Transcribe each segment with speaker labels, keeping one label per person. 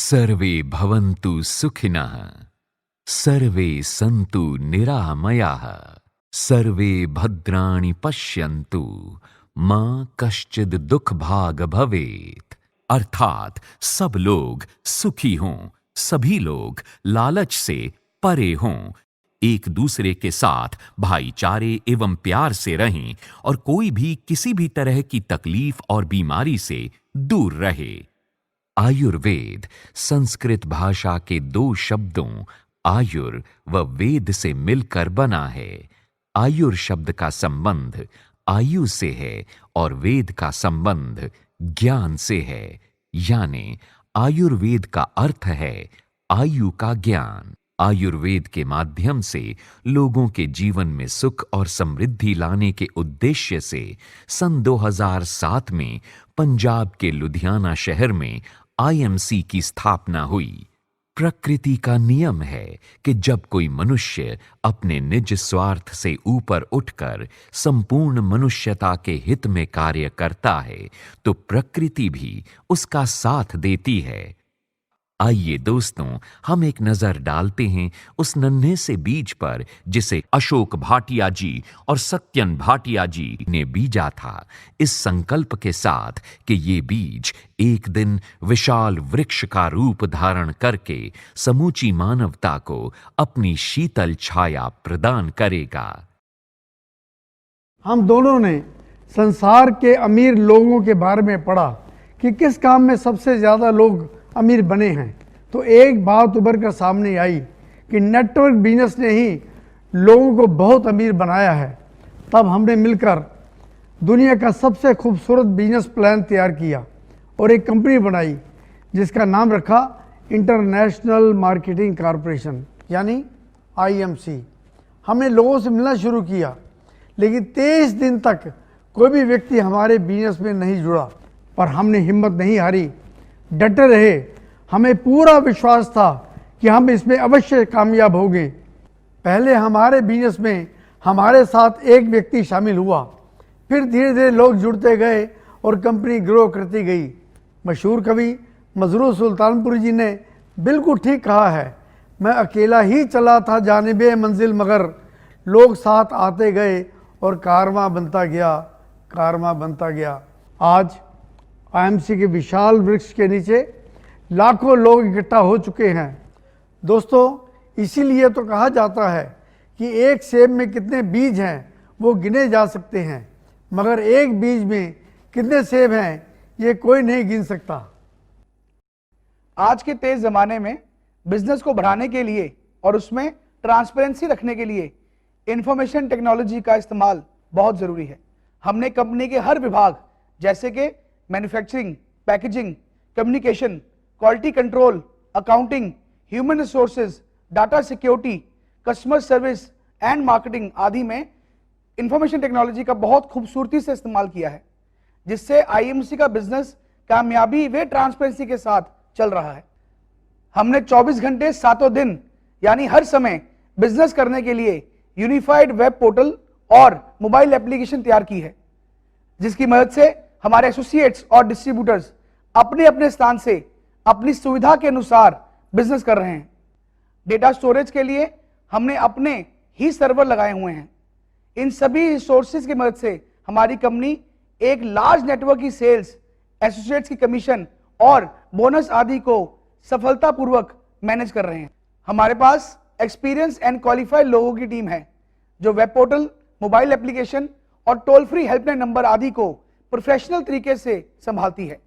Speaker 1: सर्वे भवन्तु सुखिनः, सर्वे सन्तु निरामयाः, सर्वे भद्राणि पश्यन्तु, मा कश्चिद दुख भाग भवेत्। अर्थात सब लोग सुखी हों, सभी लोग लालच से परे हों, एक दूसरे के साथ भाईचारे एवं प्यार से रहें और कोई भी किसी भी तरह की तकलीफ और बीमारी से दूर रहे। आयुर्वेद संस्कृत भाषा के दो शब्दों आयुर व वेद से मिलकर बना है। आयुर शब्द का संबंध आयु से है और वेद का संबंध ज्ञान से है, यानी आयुर्वेद का अर्थ है आयु का ज्ञान। आयुर्वेद के माध्यम से लोगों के जीवन में सुख और समृद्धि लाने के उद्देश्य से सन 2007 में पंजाब के लुधियाना शहर में आईएमसी की स्थापना हुई। प्रकृति का नियम है कि जब कोई मनुष्य अपने निज स्वार्थ से ऊपर उठकर संपूर्ण मनुष्यता के हित में कार्य करता है तो प्रकृति भी उसका साथ देती है। आइए दोस्तों, हम एक नजर डालते हैं उस नन्हे से बीज पर जिसे अशोक भाटिया जी और सत्यन भाटिया जी ने बीजा था, इस संकल्प के साथ कि ये बीज एक दिन विशाल वृक्ष का रूप धारण करके समूची मानवता को अपनी शीतल छाया प्रदान करेगा।
Speaker 2: हम दोनों ने संसार के अमीर लोगों के बारे में पढ़ा कि किस काम में सबसे ज़्यादा लोग अमीर बने हैं, तो एक बात उभर कर सामने आई कि नेटवर्क बिजनेस ने ही लोगों को बहुत अमीर बनाया है। तब हमने मिलकर दुनिया का सबसे खूबसूरत बिजनेस प्लान तैयार किया और एक कंपनी बनाई जिसका नाम रखा इंटरनेशनल मार्केटिंग कॉरपोरेशन, यानी आईएमसी। हमने लोगों से मिलना शुरू किया, लेकिन 23 दिन तक कोई भी व्यक्ति हमारे बिजनेस में नहीं जुड़ा, पर हमने हिम्मत नहीं हारी, डटे रहे। हमें पूरा विश्वास था कि हम इसमें अवश्य कामयाब होंगे। पहले हमारे बिजनेस में हमारे साथ एक व्यक्ति शामिल हुआ, फिर धीरे धीरे लोग जुड़ते गए और कंपनी ग्रो करती गई। मशहूर कवि मजरूर सुल्तानपुरी जी ने बिल्कुल ठीक कहा है, मैं अकेला ही चला था जानिबे मंजिल, मगर लोग साथ आते गए और कारवां बनता गया, कारवां बनता गया। आज आईएमसी के विशाल वृक्ष के नीचे लाखों लोग इकट्ठा हो चुके हैं। दोस्तों, इसीलिए तो कहा जाता है कि एक सेब में कितने बीज हैं वो गिने जा सकते हैं, मगर एक बीज में कितने सेब हैं ये कोई नहीं गिन सकता।
Speaker 3: आज के तेज जमाने में बिजनेस को बढ़ाने के लिए और उसमें ट्रांसपेरेंसी रखने के लिए इंफॉर्मेशन टेक्नोलॉजी का इस्तेमाल बहुत जरूरी है। हमने कंपनी के हर विभाग जैसे कि manufacturing, packaging, communication, quality control, accounting, human resources, data security, customer service and marketing आदि में इंफॉर्मेशन टेक्नोलॉजी का बहुत खूबसूरती से इस्तेमाल किया है, जिससे आईएमसी का बिजनेस कामयाबी व ट्रांसपेरेंसी के साथ चल रहा है। हमने 24 घंटे सातों दिन यानी हर समय बिजनेस करने के लिए यूनिफाइड वेब पोर्टल और मोबाइल एप्लीकेशन तैयार की है, जिसकी मदद से हमारे एसोसिएट्स और डिस्ट्रीब्यूटर्स अपने अपने स्थान से अपनी सुविधा के अनुसार बिजनेस कर रहे हैं। डेटा स्टोरेज के लिए हमने अपने ही सर्वर लगाए हुए हैं। इन सभी रिसोर्सेज की मदद से हमारी कंपनी एक लार्ज नेटवर्क की सेल्स, एसोसिएट्स की कमीशन और बोनस आदि को सफलतापूर्वक मैनेज कर रहे हैं। हमारे पास एक्सपीरियंस एंड क्वालिफाइड लोगों की टीम है जो वेब पोर्टल, मोबाइल एप्लीकेशन और टोल फ्री हेल्पलाइन नंबर आदि को प्रोफेशनल तरीके से संभालती है।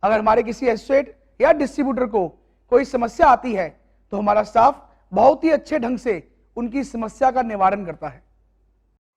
Speaker 3: अगर हमारे किसी एसोसिएट या डिस्ट्रीब्यूटर को कोई समस्या आती है तो हमारा स्टाफ बहुत ही अच्छे ढंग से उनकी समस्या का निवारण करता है।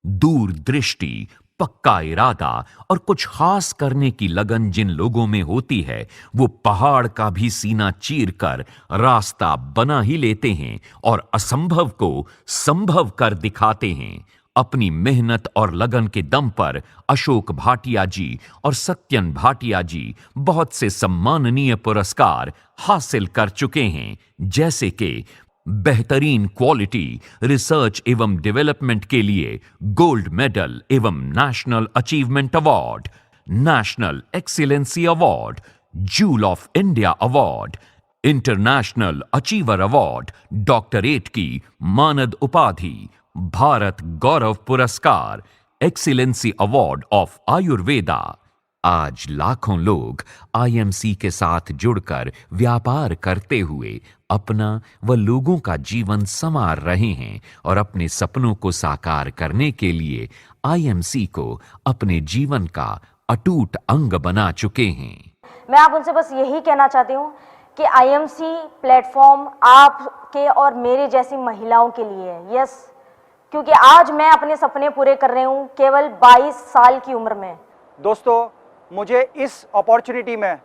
Speaker 1: दूरदृष्टि, पक्का इरादा और कुछ खास करने की लगन जिन लोगों में होती है वो पहाड़ का भी सीना चीरकर रास्ता बना ही लेते हैं और असंभव को संभव कर दिखाते हैं। अपनी मेहनत और लगन के दम पर अशोक भाटिया जी और सत्यन भाटिया जी बहुत से सम्माननीय पुरस्कार हासिल कर चुके हैं, जैसे कि बेहतरीन क्वालिटी रिसर्च एवं डेवलपमेंट के लिए गोल्ड मेडल एवं national achievement award, national excellency award, joule of India award, international achiever award, doctorate की मानद उपाधि, भारत गौरव पुरस्कार, एक्सीलेंसी अवार्ड ऑफ आयुर्वेदा। आज लाखों लोग आईएमसी के साथ जुड़कर व्यापार करते हुए अपना व लोगों का जीवन संवार रहे हैं और अपने सपनों को साकार करने के लिए आईएमसी को अपने जीवन का अटूट अंग बना चुके हैं।
Speaker 4: मैं आप उनसे बस यही कहना चाहती हूँ कि आईएमसी प्लेटफॉर्म आपके और मेरे जैसी महिलाओं के लिए है। यस, क्योंकि आज मैं अपने सपने पूरे कर रही हूँ केवल 22 साल की उम्र में।
Speaker 5: दोस्तों, मुझे इस अपॉर्चुनिटी में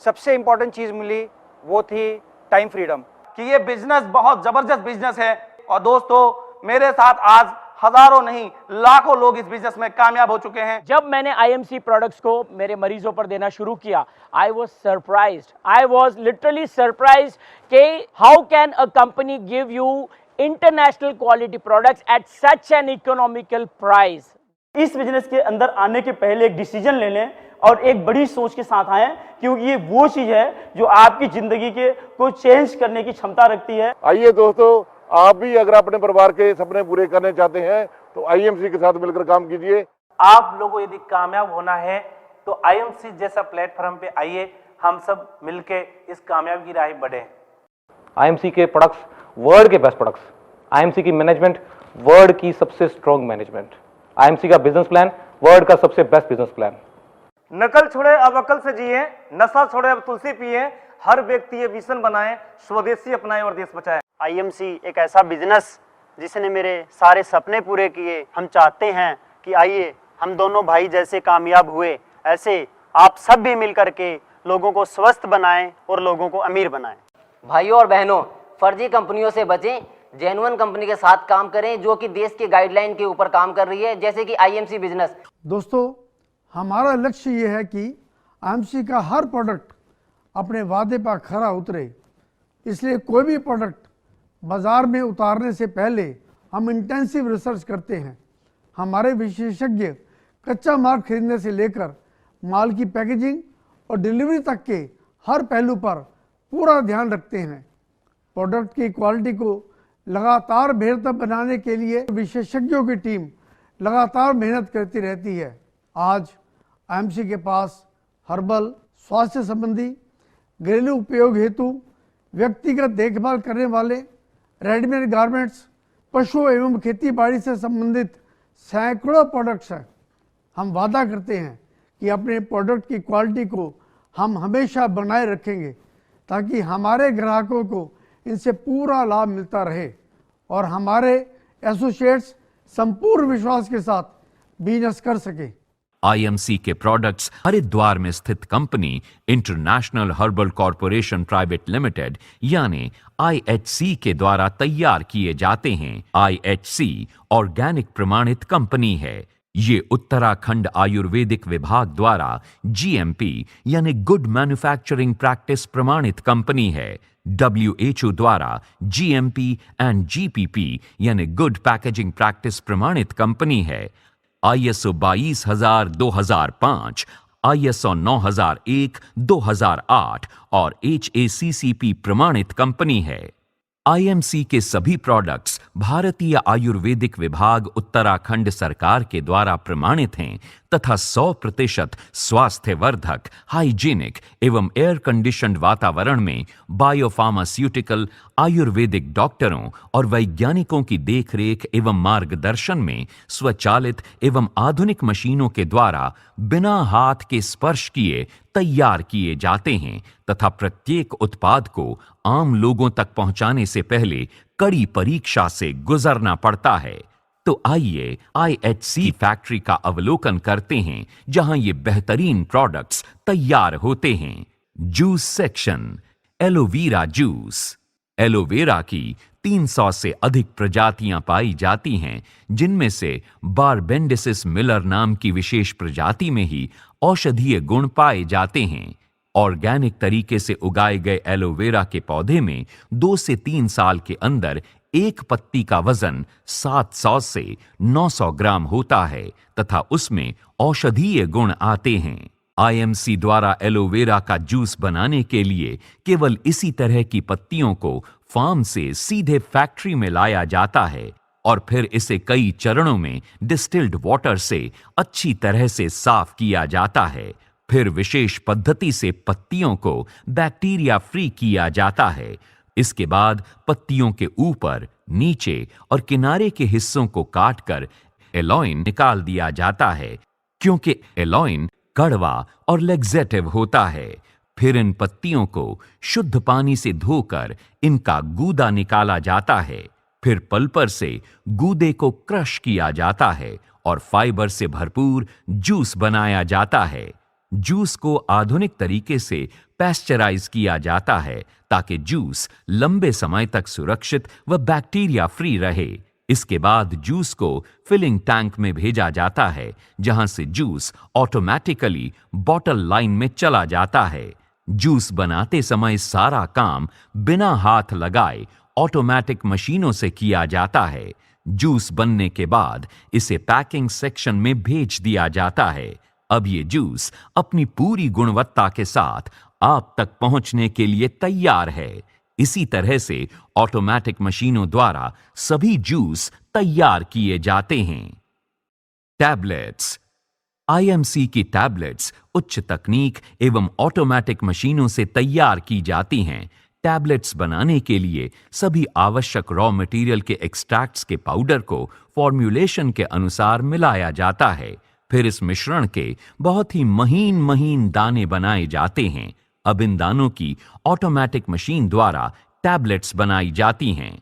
Speaker 5: सबसे इम्पोर्टेंट चीज़ मिली वो थी टाइम फ्रीडम,
Speaker 6: कि ये बिजनेस बहुत जबरदस्त बिजनेस है। और दोस्तों, मेरे साथ आज हजारों नहीं लाखों लोग इस बिजनेस में कामयाब हो चुके हैं।
Speaker 7: जब मैंने आईएमसी प्रोडक्ट्स को मेरे मरीजों पर देना शुरू किया, I was surprised, I was literally surprised कि how can a company give you international quality products at such an economical price.
Speaker 8: इस बिजनेस के अंदर आने के पहले एक डिसीजन ले लें और एक बड़ी सोच के साथ आएं, क्योंकि ये वो चीज है जो आपकी जिंदगी के को चेंज करने की क्षमता रखती है।
Speaker 9: आइए दोस्तों, आप भी अगर अपने परिवार के सपने पूरे करने चाहते हैं तो आईएमसी के साथ मिलकर काम कीजिए।
Speaker 6: आप लोगों को यदि कामयाब होना है तो आईएमसी जैसा प्लेटफॉर्म पे आइए, हम सब मिलके इस कामयाबी की राह बढ़े।
Speaker 10: आईएमसी के प्रोडक्ट्स वर्ल्ड के बेस्ट प्रोडक्ट्स, आईएमसी की मैनेजमेंट वर्ल्ड की सबसे स्ट्रॉन्ग मैनेजमेंट, आईएमसी का बिजनेस प्लान वर्ल्ड का सबसे बेस्ट बिजनेस प्लान।
Speaker 6: नकल छोड़े अब अकल से जिए, नशा छोड़े अब तुलसी पिए, हर व्यक्ति ये विजन बनाए, स्वदेशी अपनाए और देश बचाए।
Speaker 11: आईएमसी एक ऐसा बिजनेस जिसने मेरे सारे सपने पूरे किए। हम चाहते हैं कि आइए हम दोनों भाई जैसे कामयाब हुए, ऐसे आप सब भी मिल करके लोगों को स्वस्थ बनाएं और लोगों को अमीर बनाएं।
Speaker 12: भाइयों और बहनों, फर्जी कंपनियों से बचें, जेन्युइन कंपनी के साथ काम करें जो कि देश के गाइडलाइन के ऊपर काम कर रही है, जैसे कि आईएमसी बिजनेस।
Speaker 2: दोस्तों, हमारा लक्ष्य ये है कि आईएमसी का हर प्रोडक्ट अपने वादे पर खरा उतरे। इसलिए कोई भी प्रोडक्ट बाज़ार में उतारने से पहले हम इंटेंसिव रिसर्च करते हैं। हमारे विशेषज्ञ कच्चा माल खरीदने से लेकर माल की पैकेजिंग और डिलीवरी तक के हर पहलू पर पूरा ध्यान रखते हैं। प्रोडक्ट की क्वालिटी को लगातार बेहतर बनाने के लिए विशेषज्ञों की टीम लगातार मेहनत करती रहती है। आज आईएमसी के पास हर्बल, स्वास्थ्य संबंधी, घरेलू उपयोग हेतु, व्यक्तिगत देखभाल करने वाले, रेडीमेड गारमेंट्स, पशु एवं खेती बाड़ी से संबंधित सैकड़ों प्रोडक्ट्स हैं। हम वादा करते हैं कि अपने प्रोडक्ट की क्वालिटी को हम हमेशा बनाए रखेंगे ताकि हमारे ग्राहकों को इनसे पूरा लाभ मिलता रहे और हमारे एसोसिएट्स संपूर्ण विश्वास के साथ बिजनेस कर सके।
Speaker 1: आईएमसी के प्रोडक्ट्स हरिद्वार में स्थित company international herbal corporation private limited यानी आईएचसी के द्वारा तैयार किए जाते हैं। आईएचसी ऑर्गेनिक प्रमाणित कंपनी है। ये उत्तराखंड आयुर्वेदिक विभाग द्वारा जीएमपी यानी गुड मैन्युफैक्चरिंग प्रैक्टिस प्रमाणित कंपनी है। WHO द्वारा जीएमपी एंड जीपीपी यानी गुड पैकेजिंग प्रैक्टिस प्रमाणित कंपनी है। ISO 22000-2005, ISO 9001-2008 और HACCP प्रमाणित कंपनी है। आईएमसी के सभी प्रोडक्ट्स भारतीय आयुर्वेदिक विभाग उत्तराखंड सरकार के द्वारा प्रमाणित हैं तथा 100% स्वास्थ्यवर्धक, हाइजीनिक एवं एयर कंडीशन्ड वातावरण में बायोफार्मास्यूटिकल, आयुर्वेदिक डॉक्टरों और वैज्ञानिकों की देखरेख एवं मार्गदर्शन में स्वचालित एवं आधुनिक मशीनों के द्वारा बिना हाथ के स्पर्श किए तैयार किए जाते हैं तथा प्रत्येक उत्पाद को आम लोगों तक पहुंचाने से पहले कड़ी परीक्षा से गुजरना पड़ता है। तो आइए आईएचसी फैक्ट्री का अवलोकन करते हैं जहां ये बेहतरीन प्रोडक्ट्स तैयार होते हैं। Juice section, aloe vera juice. Aloe vera की 300 से अधिक प्रजातियां पाई जाती हैं, जिनमें से बारबेंडेसिस मिलर नाम की विशेष प्रजाति में ही औषधीय गुण पाए जाते हैं। ऑर्गेनिक तरीके से उगाए गए एलोवेरा के पौधे में 2 से 3 साल के अंदर एक पत्ती का वजन 700 से 900 ग्राम होता है तथा उसमें औषधीय गुण आते हैं। आईएमसी द्वारा एलोवेरा का जूस बनाने के लिए केवल इसी तरह की पत्तियों को फार्म से सीधे फैक्ट्री में लाया जाता है और फिर इसे कई चरणों में डिस्टिल्ड वाटर से अच्छी तरह से साफ किया जाता है। फिर विशेष पद्धति से पत्तियों को बैक्टीरिया फ्री किया जाता है। इसके बाद पत्तियों के ऊपर, नीचे और किनारे के हिस्सों को काटकर एलॉइन निकाल दिया जाता है, क्योंकि एलॉइन कड़वा और लेग्जेटिव होता है। फिर इन पत्तियों को शुद्ध पानी से धोकर इनका गूदा निकाला जाता है। फिर पल्पर से गूदे को क्रश किया जाता है और फाइबर से भरपूर जूस बनाया जाता है। जूस को आधुनिक तरीके से पैस्चराइज किया जाता है ताकि जूस लंबे समय तक सुरक्षित व बैक्टीरिया फ्री रहे। इसके बाद जूस को फिलिंग टैंक में भेजा जाता है, जहां से जूस ऑटोमेटिकली बॉटल लाइन में चला जाता है। जूस बनाते समय सारा काम बिना हाथ लगाए ऑटोमेटिक मशीनों से किया जाता है। जूस बनने के बाद इसे पैकिंग सेक्शन में भेज दिया जाता है। अब ये जूस अपनी पूरी गुणवत्ता के साथ आप तक पहुंचने के लिए तैयार है। इसी तरह से ऑटोमेटिक मशीनों द्वारा सभी जूस तैयार किए जाते हैं। टैबलेट्स। आईएमसी की टैबलेट्स उच्च तकनीक एवं ऑटोमेटिक मशीनों से तैयार की जाती हैं। टैबलेट्स बनाने के लिए सभी आवश्यक रॉ मटेरियल के एक्सट्रैक्ट्स के पाउडर को फॉर्म्यूलेशन के अनुसार मिलाया जाता है। फिर इस मिश्रण के बहुत ही महीन महीन दाने बनाए जाते हैं। अब इन दानों की ऑटोमेटिक मशीन द्वारा टैबलेट्स बनाई जाती हैं।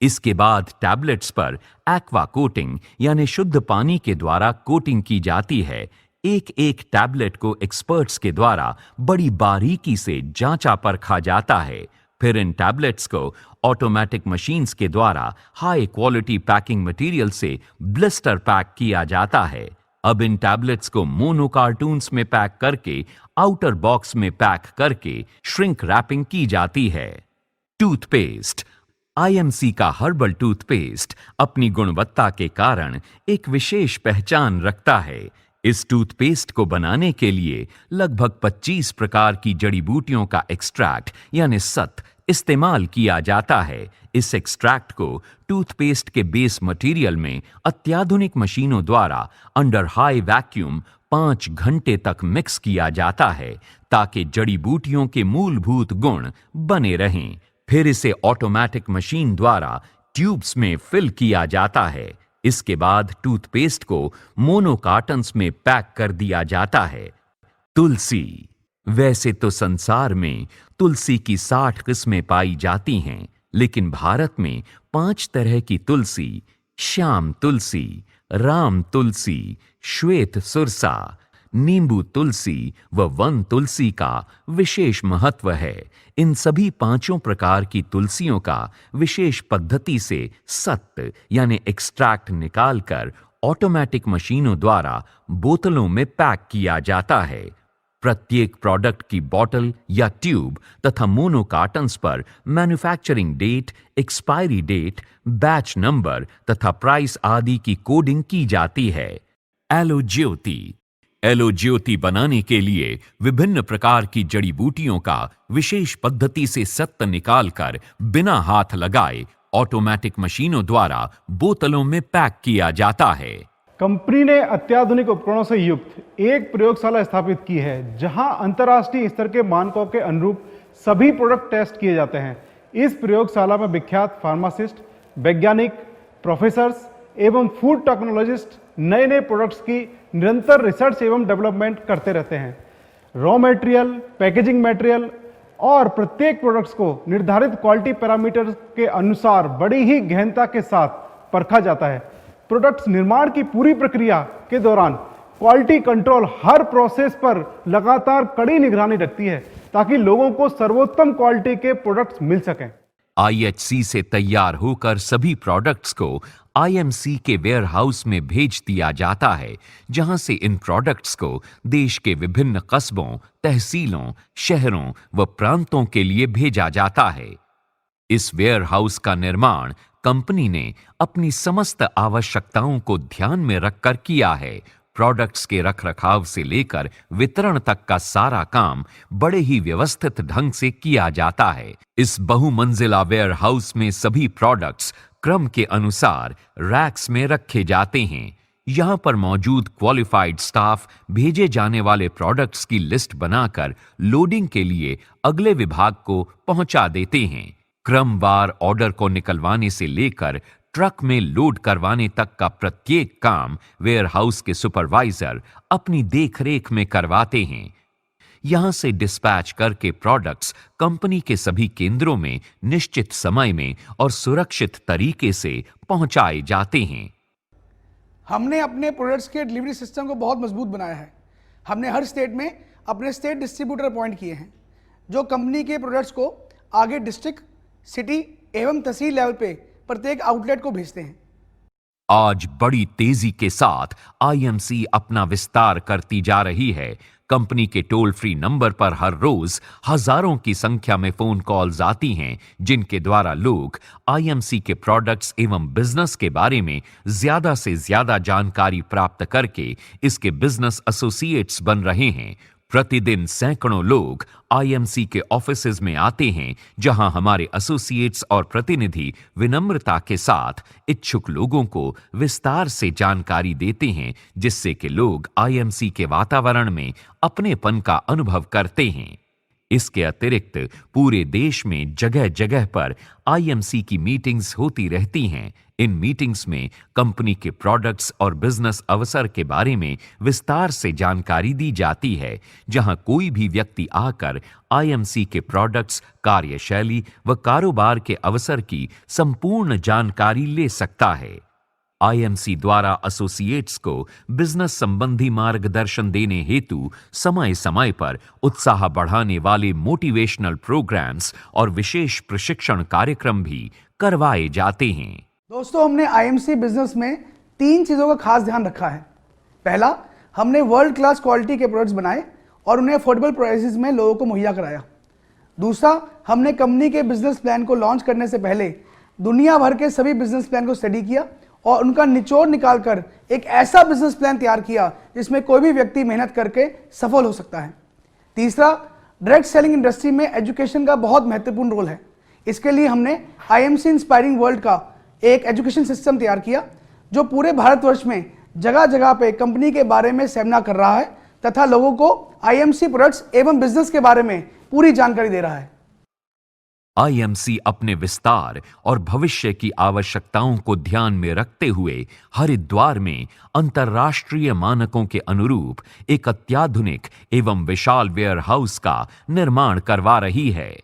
Speaker 1: इसके बाद टैबलेट्स पर एक्वा कोटिंग यानी शुद्ध पानी के द्वारा कोटिंग की जाती है। एक एक टैबलेट को एक्सपर्ट्स के द्वारा बड़ी बारीकी से जांचा परखा जाता है। फिर इन टैबलेट्स को ऑटोमेटिक मशीन्स के द्वारा हाई क्वालिटी पैकिंग मटेरियल से ब्लिस्टर पैक किया जाता है। अब इन टैबलेट्स को मोनो कार्टून्स में पैक करके आउटर बॉक्स में पैक करके श्रिंक रैपिंग की जाती है। टूथपेस्ट। आईएमसी का हर्बल टूथपेस्ट अपनी गुणवत्ता के कारण एक विशेष पहचान रखता है। इस टूथपेस्ट को बनाने के लिए लगभग 25 प्रकार की जड़ी बूटियों का एक्सट्रैक्ट यानी सत इस्तेमाल किया जाता है। इस एक्सट्रैक्ट को टूथपेस्ट के बेस मटेरियल में अत्याधुनिक मशीनों द्वारा अंडर हाई वैक्यूम 5 घंटे तक मिक्स किया जाता है ताकि जड़ी बूटियों के मूलभूत गुण बने रहें। फिर इसे ऑटोमेटिक मशीन द्वारा ट्यूब्स में फिल किया जाता है। इसके बाद टूथपेस्ट को मोनो कार्टन्स में पैक कर दिया जाता है। तुलसी। वैसे तो संसार में तुलसी की 60 किस्में पाई जाती हैं, लेकिन भारत में 5 तरह की तुलसी, श्याम तुलसी, राम तुलसी, श्वेत सुरसा, नींबू तुलसी व वन तुलसी का विशेष महत्व है। इन सभी 5 प्रकार की तुलसियों का विशेष पद्धति से सत्त यानी एक्सट्रैक्ट निकालकर ऑटोमेटिक मशीनों द्वारा बोतलों में पैक किया जाता है। प्रत्येक प्रोडक्ट की बॉटल या ट्यूब तथा मोनो कार्टन्स पर manufacturing date, expiry date, batch number तथा प्राइस आदि की कोडिंग की जाती है। एलो ज्योति। एलो ज्योति बनाने के लिए विभिन्न प्रकार की जड़ी बूटियों का विशेष पद्धति से सत्त निकालकर बिना हाथ लगाए ऑटोमेटिक मशीनों द्वारा बोतलों में पैक किया जाता है।
Speaker 13: कंपनी ने अत्याधुनिक उपकरणों से युक्त एक प्रयोगशाला स्थापित की है, जहां अंतर्राष्ट्रीय स्तर के मानकों के अनुरूप सभी प्रोडक्ट टेस्ट किए जाते हैं। इस प्रयोगशाला में विख्यात फार्मासिस्ट, वैज्ञानिक, प्रोफेसर्स एवं फूड टेक्नोलॉजिस्ट नए नए प्रोडक्ट्स की निरंतर रिसर्च एवं डेवलपमेंट करते रहते हैं। रॉ मटेरियल, पैकेजिंग मटेरियल और प्रत्येक प्रोडक्ट्स को निर्धारित क्वालिटी पैरामीटर के अनुसार बड़ी ही गहनता के साथ परखा जाता है। प्रोडक्ट्स निर्माण की पूरी प्रक्रिया के दौरान क्वालिटी कंट्रोल हर प्रोसेस पर लगातार कड़ी निगरानी रखती है ताकि लोगों को सर्वोत्तम क्वालिटी के प्रोडक्ट्स मिल सकें।
Speaker 1: आईएचसी से तैयार होकर सभी प्रोडक्ट्स को आईएमसी के वेयर हाउस में भेज दिया जाता है, जहां से इन प्रोडक्ट्स को देश के विभिन्न कस्बों, तहसीलों, शहरों व प्रांतों के लिए भेजा जाता है। इस वेयर हाउस का निर्माण कंपनी ने अपनी समस्त आवश्यकताओं को ध्यान में रखकर किया है। प्रोडक्ट्स के रखरखाव से लेकर वितरण तक का सारा काम बड़े ही व्यवस्थित ढंग से किया जाता है। इस बहुमंजिला वेयर हाउस में सभी प्रोडक्ट्स क्रम के अनुसार रैक्स में रखे जाते हैं। यहां पर मौजूद क्वालिफाइड स्टाफ भेजे जाने वाले प्रोडक्ट्स की लिस्ट बनाकर लोडिंग के लिए अगले विभाग को पहुंचा देते हैं। क्रमवार ऑर्डर को निकलवाने से लेकर ट्रक में लोड करवाने तक का प्रत्येक काम वेयरहाउस के सुपरवाइजर अपनी देखरेख में करवाते हैं। यहां से डिस्पैच करके प्रोडक्ट्स कंपनी के सभी केंद्रों में निश्चित समय में और सुरक्षित तरीके से पहुंचाए जाते हैं।
Speaker 3: हमने अपने प्रोडक्ट्स के डिलीवरी सिस्टम को बहुत मजबूत बनाया है। हमने हर स्टेट में अपने स्टेट डिस्ट्रीब्यूटर अपॉइंट किए हैं जो कंपनी के प्रोडक्ट्स को आगे डिस्ट्रिक्ट, सिटी एवं तहसील लेवल पे प्रत्येक आउटलेट को भेजते हैं।
Speaker 1: आज बड़ी तेजी के साथ आईएमसी अपना विस्तार करती जा रही है। कंपनी के टोल फ्री नंबर पर हर रोज हजारों की संख्या में फोन कॉल्स आती हैं, जिनके द्वारा लोग आईएमसी के प्रोडक्ट्स एवं बिजनेस के बारे में ज्यादा से ज्यादा जानकारी प्राप्त करके इसके बिजनेस एसोसिएट्स बन रहे हैं। प्रतिदिन सैकड़ों लोग आईएमसी के ऑफिसेज में आते हैं, जहां हमारे एसोसिएट्स और प्रतिनिधि विनम्रता के साथ इच्छुक लोगों को विस्तार से जानकारी देते हैं, जिससे कि लोग आईएमसी के वातावरण में अपनेपन का अनुभव करते हैं। इसके अतिरिक्त पूरे देश में जगह जगह पर आईएमसी की मीटिंग्स होती रहती हैं। इन मीटिंग्स में कंपनी के प्रोडक्ट्स और बिजनेस अवसर के बारे में विस्तार से जानकारी दी जाती है, जहां कोई भी व्यक्ति आकर आईएमसी के प्रोडक्ट्स, कार्यशैली व कारोबार के अवसर की संपूर्ण जानकारी ले सकता है। आईएमसी द्वारा एसोसिएट्स को बिजनेस संबंधी मार्गदर्शन देने हेतु समय समय पर उत्साह बढ़ाने वाले मोटिवेशनल प्रोग्राम्स और विशेष प्रशिक्षण कार्यक्रम भी करवाए जाते हैं।
Speaker 3: दोस्तों, हमने आईएमसी बिजनेस में 3 चीज़ों का खास ध्यान रखा है। पहला, हमने वर्ल्ड क्लास क्वालिटी के प्रोडक्ट्स बनाए और उन्हें अफोर्डेबल प्राइसेस में लोगों को मुहैया कराया। दूसरा, हमने कंपनी के बिजनेस प्लान को लॉन्च करने से पहले दुनिया भर के सभी बिजनेस प्लान को स्टडी किया और उनका निचोड़ निकालकर एक ऐसा बिजनेस प्लान तैयार किया जिसमें कोई भी व्यक्ति मेहनत करके सफल हो सकता है। तीसरा, डायरेक्ट सेलिंग इंडस्ट्री में एजुकेशन का बहुत महत्वपूर्ण रोल है। इसके लिए हमने आईएमसी इंस्पायरिंग वर्ल्ड का एक एजुकेशन सिस्टम तैयार किया जो पूरे भारतवर्ष में जगह जगह पे कंपनी के बारे में सेमिनार कर रहा है तथा लोगों को आईएमसी प्रोडक्ट्स एवं बिजनेस के बारे में पूरी जानकारी दे रहा है।
Speaker 1: आईएमसी अपने विस्तार और भविष्य की आवश्यकताओं को ध्यान में रखते हुए हरिद्वार में अंतर्राष्ट्रीय मानकों के अनुरूप एक अत्याधुनिक एवं विशाल वेयरहाउस का निर्माण करवा रही है।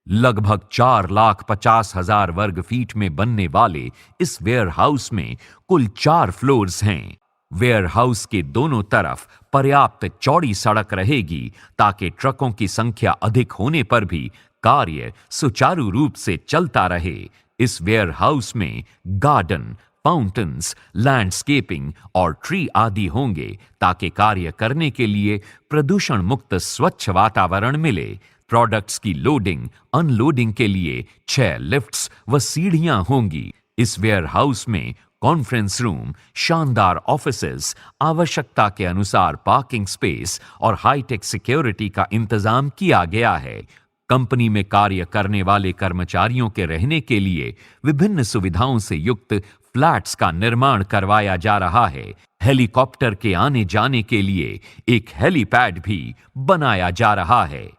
Speaker 1: लगभग 4,50,000 वर्ग फीट में बनने वाले इस वेयरहाउस में कुल 4 फ्लोर्स हैं। वेयरहाउस के दोनों तरफ पर्याप्त चौड़ी सड़क रहेगी ताकि ट्रकों की संख्या अधिक होने पर भी कार्य सुचारू रूप से चलता रहे। इस वेयरहाउस में गार्डन, फाउंटेन्स, लैंडस्केपिंग और ट्री आदि होंगे ताकि कार्य करने के लिए प्रदूषण मुक्त स्वच्छ वातावरण मिले। प्रोडक्ट्स की लोडिंग, अनलोडिंग के लिए 6 लिफ्ट्स व सीढ़ियां होंगी। इस वेयरहाउस में कॉन्फ्रेंस रूम, शानदार ऑफिसेज, आवश्यकता के अनुसार पार्किंग स्पेस और हाईटेक सिक्योरिटी का इंतजाम किया गया है। कंपनी में कार्य करने वाले कर्मचारियों के रहने के लिए विभिन्न सुविधाओं से युक्त फ्लैट्स का निर्माण करवाया जा रहा है। हेलीकॉप्टर के आने जाने के लिए एक हेलीपैड भी बनाया जा रहा है।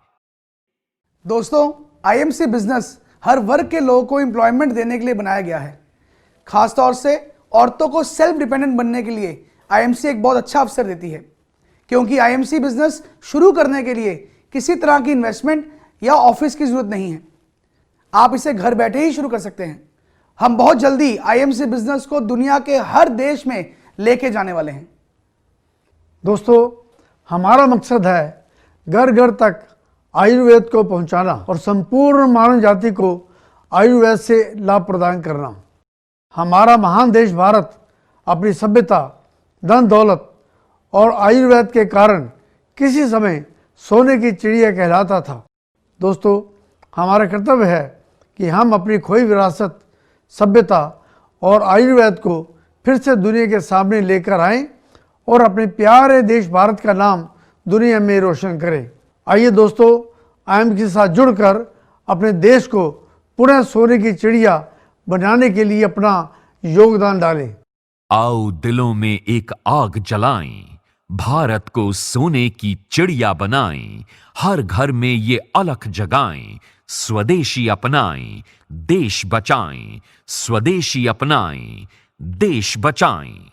Speaker 3: दोस्तों, आईएमसी बिजनेस हर वर्ग के लोगों को एम्प्लॉयमेंट देने के लिए बनाया गया है। खासतौर से औरतों को सेल्फ डिपेंडेंट बनने के लिए आईएमसी एक बहुत अच्छा अवसर देती है, क्योंकि आईएमसी बिजनेस शुरू करने के लिए किसी तरह की इन्वेस्टमेंट या ऑफिस की जरूरत नहीं है। आप इसे घर बैठे ही शुरू कर सकते हैं। हम बहुत जल्दी आईएमसी बिजनेस को दुनिया के हर देश में लेके जाने वाले हैं।
Speaker 2: दोस्तों, हमारा मकसद है घर घर तक आयुर्वेद को पहुंचाना और संपूर्ण मानव जाति को आयुर्वेद से लाभ प्रदान करना। हमारा महान देश भारत अपनी सभ्यता, धन दौलत और आयुर्वेद के कारण किसी समय सोने की चिड़िया कहलाता था। दोस्तों, हमारा कर्तव्य है कि हम अपनी खोई विरासत, सभ्यता और आयुर्वेद को फिर से दुनिया के सामने लेकर आएं और अपने प्यारे देश भारत का नाम दुनिया में रोशन करें। आइए दोस्तों, IMC के साथ जुड़कर अपने देश को पुनः सोने की चिड़िया बनाने के लिए अपना योगदान डालें।
Speaker 1: आओ दिलों में एक आग जलाएं, भारत को सोने की चिड़िया बनाएं, हर घर में ये अलख जगाएं, स्वदेशी अपनाएं, देश बचाएं, स्वदेशी अपनाएं, देश बचाएं।